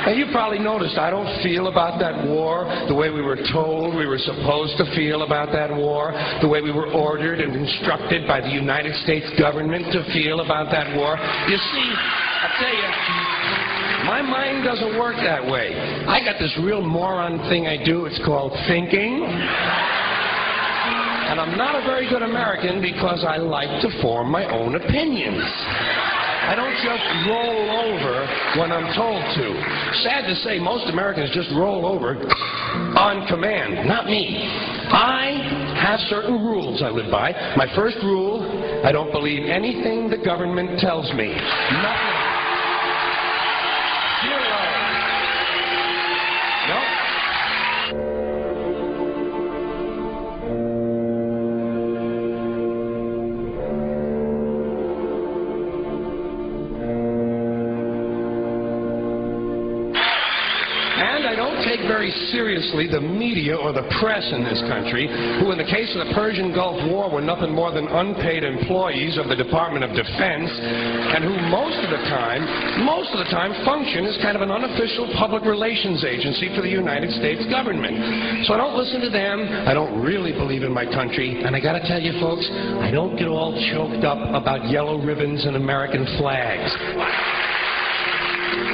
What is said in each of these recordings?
And you probably noticed I don't feel about that war the way we were told we were supposed to feel about that war, the way we were ordered and instructed by the United States government to feel about that war. You see, I tell you, my mind doesn't work that way. I got this real moron thing I do. It's called thinking. And I'm not a very good American because I like to form my own opinions. I don't just roll over when I'm told to. Sad to say, most Americans just roll over on command. Not me. I have certain rules I live by. My first rule, I don't believe anything the government tells me. Nothing. Zero. Nope. And I don't take very seriously the media or the press in this country, who in the case of the Persian Gulf War were nothing more than unpaid employees of the Department of Defense, and who most of the time function as kind of an unofficial public relations agency for the United States government. So I don't listen to them. I don't really believe in my country. And I got to tell you folks, I don't get all choked up about yellow ribbons and American flags.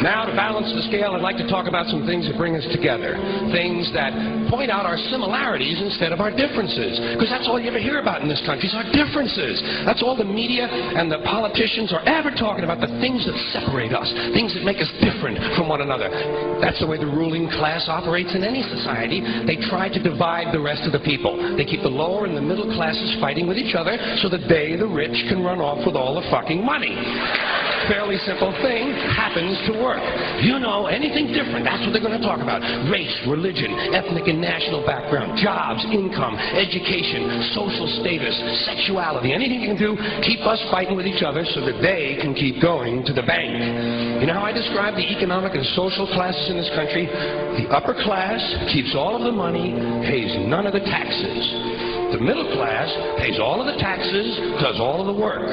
Now, to balance the scale, I'd like to talk about some things that bring us together. Things that point out our similarities instead of our differences. Because that's all you ever hear about in this country is our differences. That's all the media and the politicians are ever talking about, the things that separate us, things that make us different from one another. That's the way the ruling class operates in any society. They try to divide the rest of the people. They keep the lower and the middle classes fighting with each other so that they, the rich, can run off with all the fucking money. Fairly simple thing, happens to work. You know, anything different, that's what they're going to talk about. Race, religion, ethnic and national background, jobs, income, education, social status, sexuality, anything you can do, keep us fighting with each other so that they can keep going to the bank. You know how I describe the economic and social classes in this country? The upper class keeps all of the money, pays none of the taxes. The middle class pays all of the taxes, does all of the work.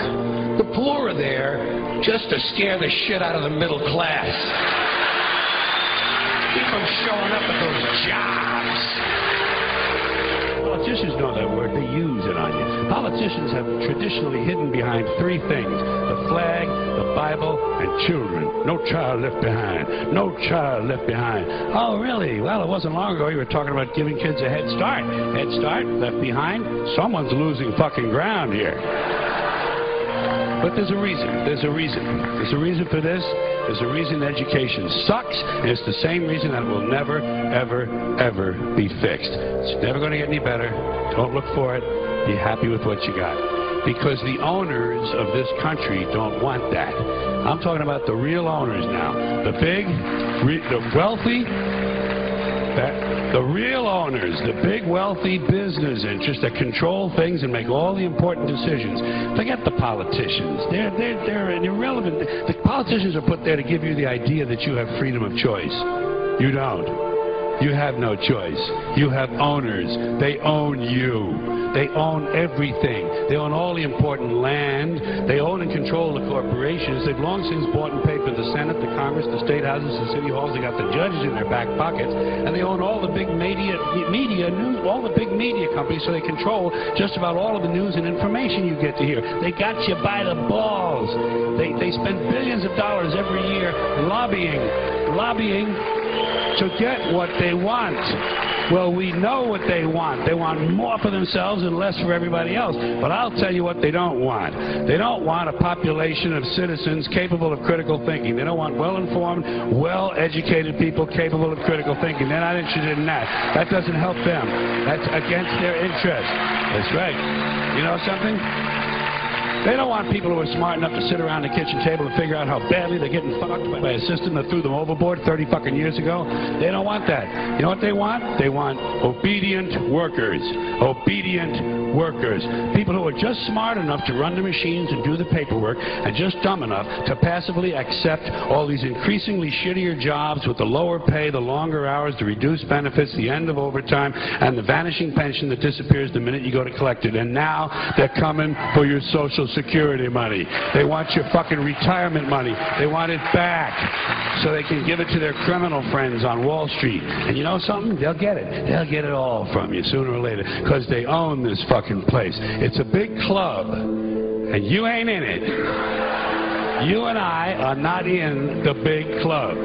The poor are there just to scare the shit out of the middle class. Keep them showing up at those jobs. Politicians know that word. They use it on you. Politicians have traditionally hidden behind three things: the flag, the Bible, and children. No child left behind. No child left behind. Oh, really? Well, it wasn't long ago you were talking about giving kids a head start. Head start? Left behind? Someone's losing fucking ground here. But there's a reason. There's a reason. There's a reason for this. There's a reason education sucks, and it's the same reason that it will never, ever, ever be fixed. It's never going to get any better. Don't look for it. Be happy with what you got. Because the owners of this country don't want that. I'm talking about the real owners now. The big, the wealthy, the real owners, the big wealthy business interests that control things and make all the important decisions. Forget the politicians. They're irrelevant. The politicians are put there to give you the idea that you have freedom of choice. You don't. You have no choice. You have owners. They own you. They own everything. They own all the important land. They own and control the corporations. They've long since bought and paid for the Senate, the Congress, the state houses, the city halls. They got the judges in their back pockets. And they own all the big media news, all the big media companies, so they control just about all of the news and information you get to hear. They got you by the balls. They spend billions of dollars every year lobbying to get what they want. Well, we know what they want. They want more for themselves and less for everybody else. But I'll tell you what they don't want. They don't want a population of citizens capable of critical thinking. They don't want well-informed, well-educated people capable of critical thinking. They're not interested in that. That doesn't help them. That's against their interest. That's right. You know something? They don't want people who are smart enough to sit around the kitchen table and figure out how badly they're getting fucked by a system that threw them overboard 30 fucking years ago. They don't want that. You know what they want? They want obedient workers. Obedient workers, people who are just smart enough to run the machines and do the paperwork and just dumb enough to passively accept all these increasingly shittier jobs with the lower pay, the longer hours, the reduced benefits, the end of overtime, and the vanishing pension that disappears the minute you go to collect it. And now they're coming for your Social Security money. They want your fucking retirement money. They want it back so they can give it to their criminal friends on Wall Street. And you know something? They'll get it. They'll get it all from you sooner or later because they own this fucking place. It's a big club, and you ain't in it. You and I are not in the big club.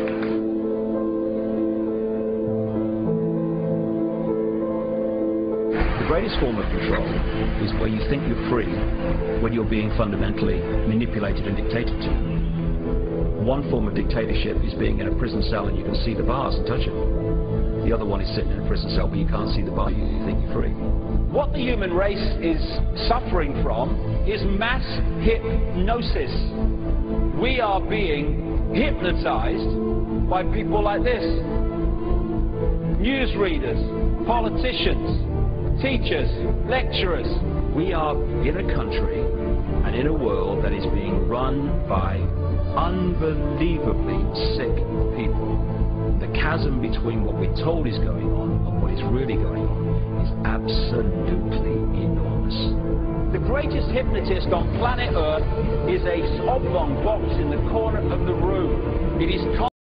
The greatest form of control is where you think you're free when you're being fundamentally manipulated and dictated to. One form of dictatorship is being in a prison cell and you can see the bars and touch them. The other one is sitting in a prison cell but you can't see the bar, you think you're free. What the human race is suffering from is mass hypnosis. We are being hypnotized by people like this. Newsreaders, politicians, teachers, lecturers. We are in a country and in a world that is being run by unbelievably sick people. The chasm between what we're told is going on and what is really going on is absolutely enormous. The greatest hypnotist on planet Earth is a oblong box in the corner of the room. It is